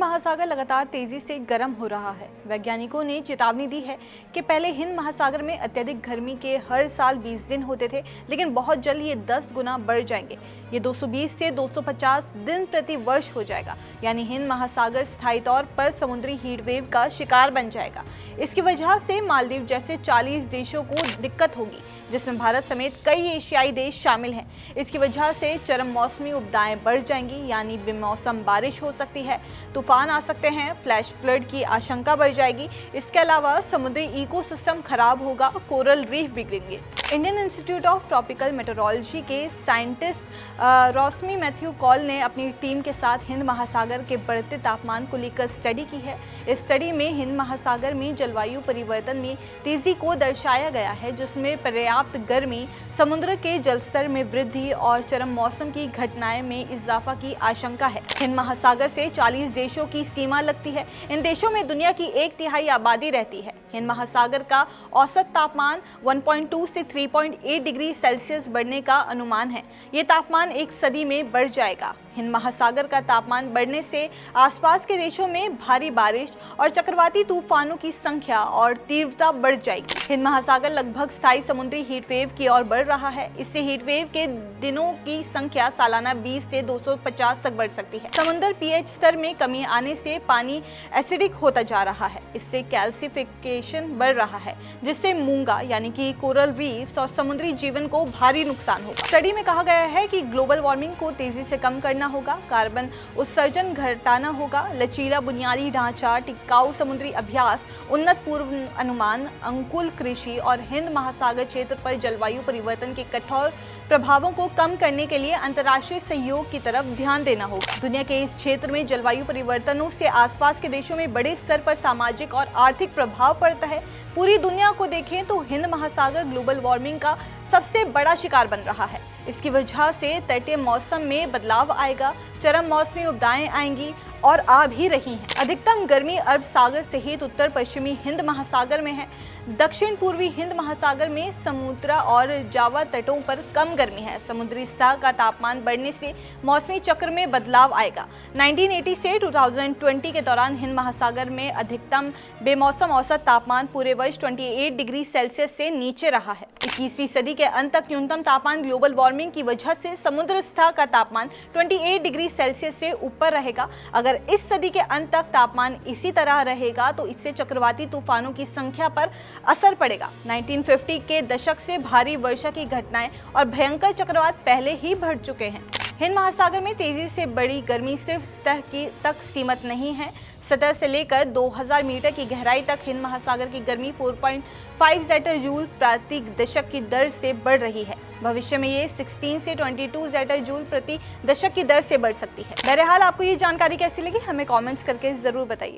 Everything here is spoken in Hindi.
महासागर लगातार तेजी से गर्म हो रहा है। वैज्ञानिकों ने चेतावनी दी है कि पहले हिंद महासागर में अत्यधिक गर्मी के हर साल 20 दिन होते थे, लेकिन बहुत जल्द ये 10 गुना बढ़ जाएंगे। ये 220 से 250 दिन प्रति वर्ष हो जाएगा, यानी हिंद महासागर स्थायी तौर पर समुद्री हीट वेव का शिकार बन जाएगा। इसकी वजह से मालदीव जैसे 40 देशों को दिक्कत होगी, जिसमें भारत समेत कई एशियाई देश शामिल हैं। इसकी वजह से चरम मौसमी उपदाएं बढ़ जाएंगी, यानी बेमौसम बारिश हो सकती है, तूफान आ सकते हैं, फ्लैश फ्लड की आशंका बढ़ जाएगी। इसके अलावा समुद्री इकोसिस्टम खराब होगा, कोरल रीफ बिगड़ेंगे। Indian Institute of Tropical Meteorology के साइंटिस्ट रोशनी मैथ्यू कॉल ने अपनी टीम के साथ हिंद महासागर के बढ़ते तापमान को लेकर स्टडी की है। इस स्टडी में हिंद महासागर में जलवायु परिवर्तन में तेजी को दर्शाया गया है, जिसमें पर्याप्त गर्मी, समुद्र के जलस्तर में वृद्धि और चरम मौसम की घटनाएं में इजाफा की आशंका है। हिंद महासागर से 40 देशों की सीमा लगती है। इन देशों में दुनिया की 1/3 आबादी रहती है। हिंद महासागर का औसत तापमान 1.2 से 3.8 डिग्री सेल्सियस बढ़ने का अनुमान है। ये तापमान एक सदी में बढ़ जाएगा। हिंद महासागर का तापमान बढ़ने से आसपास के देशों में भारी बारिश और चक्रवाती तूफानों की संख्या और तीव्रता बढ़ जाएगी। हिंद महासागर लगभग स्थायी समुद्री हीट वेव की ओर बढ़ रहा है। इससे हीट वेव के दिनों की संख्या सालाना 20 से 250 तक बढ़ सकती है। समुद्र पीएच स्तर में कमी आने से पानी एसिडिक होता जा रहा है। इससे कैल्सिफिकेशन बढ़ रहा है, जिससे मूंगा यानी कि कोरल रीफ्स और समुद्री जीवन को भारी नुकसान होगा। स्टडी में कहा गया है कि ग्लोबल वार्मिंग को तेजी से कम करना होगा, कार्बन उत्सर्जन घटाना होगा, लचीला बुनियादी ढांचा, टिकाऊ समुद्री अभ्यास, उन्नत पूर्व अनुमान, अनुकूल कृषि और हिंद महासागर क्षेत्र पर जलवायु परिवर्तन के कठोर प्रभावों को कम करने के लिए अंतर्राष्ट्रीय सहयोग की तरफ ध्यान देना होगा। दुनिया के इस क्षेत्र में जलवायु परिवर्तनों से आसपास के देशों में बड़े स्तर पर सामाजिक और आर्थिक प्रभाव पड़ता है। पूरी दुनिया को देखें तो हिंद महासागर ग्लोबल वार्मिंग का सबसे बड़ा शिकार बन रहा है। इसकी वजह से तटीय मौसम में बदलाव आएगा, चरम मौसमी उपदाएं आएंगी और आ भी रही हैं। अधिकतम गर्मी अरब सागर सहित उत्तर पश्चिमी हिंद महासागर में है। दक्षिण पूर्वी हिंद महासागर में समुद्रा और जावा तटों पर कम गर्मी है। समुद्री सतह का तापमान बढ़ने से मौसमी चक्र में बदलाव आएगा। 1980 से 2020 के दौरान हिंद महासागर में अधिकतम बेमौसम औसत तापमान पूरे वर्ष 28 डिग्री सेल्सियस से नीचे रहा है। 21वीं सदी के अंत तक न्यूनतम तापमान ग्लोबल वार्मिंग की वजह से समुद्र सतह का तापमान 28 डिग्री सेल्सियस से ऊपर रहेगा। अगर इस सदी के अंत तक तापमान इसी तरह रहेगा तो इससे चक्रवाती तूफानों की संख्या पर असर पड़ेगा। 1950 के दशक से भारी वर्षा की घटनाएं और भयंकर चक्रवात पहले ही बढ़ चुके हैं। हिंद महासागर में तेजी से बढ़ी गर्मी सिर्फ सतह की तक सीमित नहीं है। सतह से लेकर 2000 मीटर की गहराई तक हिंद महासागर की गर्मी 4.5 जेटर जूल प्रति दशक की दर से बढ़ रही है। भविष्य में ये 16 से 22 जेटर जूल प्रति दशक की दर से बढ़ सकती है। बहरहाल, आपको ये जानकारी कैसी लगी हमें कमेंट्स करके जरूर बताइए।